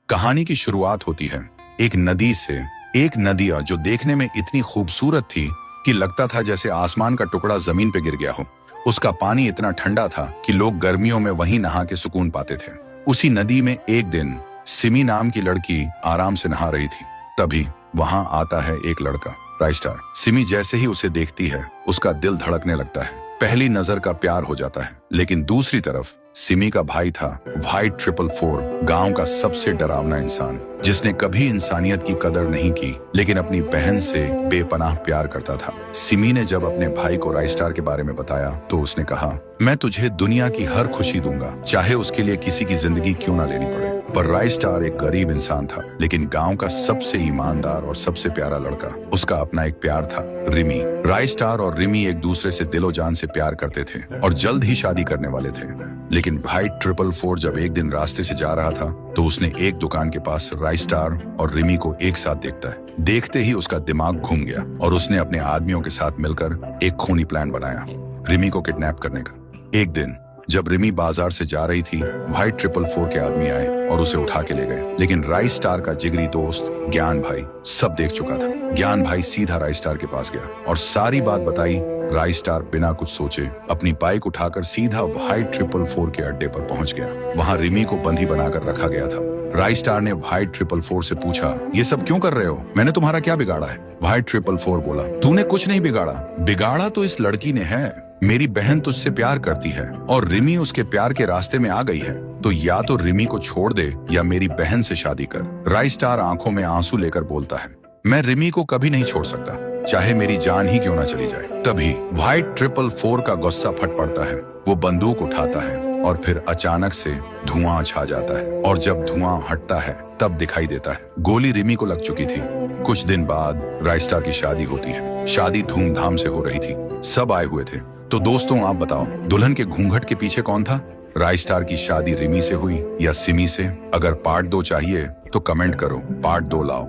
कहानी की शुरुआत होती है एक नदी से। एक नदिया जो देखने में इतनी खूबसूरत थी कि लगता था जैसे आसमान का टुकड़ा जमीन पे गिर गया हो। उसका पानी इतना ठंडा था कि लोग गर्मियों में वहीं नहा के सुकून पाते थे। उसी नदी में एक दिन सिमी नाम की लड़की आराम से नहा रही थी। तभी वहां आता है एक लड़का, राइस्टार। सिमी जैसे ही उसे देखती है उसका दिल धड़कने लगता है। पहली नजर का प्यार हो जाता है। लेकिन दूसरी तरफ सिमी का भाई था व्हाइट 444, गांव का सबसे डरावना इंसान, जिसने कभी इंसानियत की कदर नहीं की लेकिन अपनी बहन से बेपनाह प्यार करता था। सिमी ने जब अपने भाई को राइस्टार के बारे में बताया तो उसने कहा, मैं तुझे दुनिया की हर खुशी दूंगा, चाहे उसके लिए किसी की जिंदगी क्यों ना लेनी पड़े। पर राइस्टार एक गरीब इंसान था, लेकिन गांव का सबसे ईमानदार और सबसे प्यारा लड़का। उसका अपना एक प्यार था, रिमी। राइस्टार और रिमी एक दूसरे से दिलो जान से प्यार करते थे और जल्द ही शादी करने वाले थे। लेकिन व्हाइट 444 जब एक दिन रास्ते से जा रहा था तो उसने एक दुकान के पास राइस्टार और रिमी को एक साथ देखता है। देखते ही उसका दिमाग घूम गया और उसने अपने आदमियों के साथ मिलकर एक खूनी प्लान बनाया, रिमी को किडनैप करने का। एक दिन जब रिमी बाजार से जा रही थी, व्हाइट 444 के आदमी आए और उसे उठा के ले गए। लेकिन राइस्टार का जिगरी दोस्त ज्ञान भाई सब देख चुका था। ज्ञान भाई सीधा राइस्टार के पास गया और सारी बात बताई। राइस्टार बिना कुछ सोचे अपनी बाइक उठाकर सीधा व्हाइट 444 के अड्डे पर पहुंच गया। वहां रिमी को बंदी बनाकर रखा गया था। राइस्टार ने व्हाइट 444 से पूछा, ये सब क्यों कर रहे हो? मैंने तुम्हारा क्या बिगाड़ा है? व्हाइट 444 बोला, तूने कुछ नहीं बिगाड़ा। बिगाड़ा तो इस लड़की ने है। मेरी बहन तुझसे प्यार करती है और रिमी उसके प्यार के रास्ते में आ गई है, तो या तो रिमी को छोड़ दे या मेरी बहन से शादी कर। राइस्टार आंखों में आंसू लेकर बोलता है, मैं रिमी को कभी नहीं छोड़ सकता, चाहे मेरी जान ही क्यों ना चली जाए। तभी व्हाइट 444 का गुस्सा फट पड़ता है। वो बंदूक उठाता है और फिर अचानक से धुआं छा जाता है और जब धुआं हटता है तब दिखाई देता है गोली रिमी को लग चुकी थी। कुछ दिन बाद राइस्टार की शादी होती है। शादी धूमधाम से हो रही थी, सब आए हुए थे। तो दोस्तों आप बताओ, दुल्हन के घूंघट के पीछे कौन था? राइस्टार की शादी रिमी से हुई या सिमी से? अगर पार्ट 2 चाहिए तो कमेंट करो, पार्ट 2 लाओ।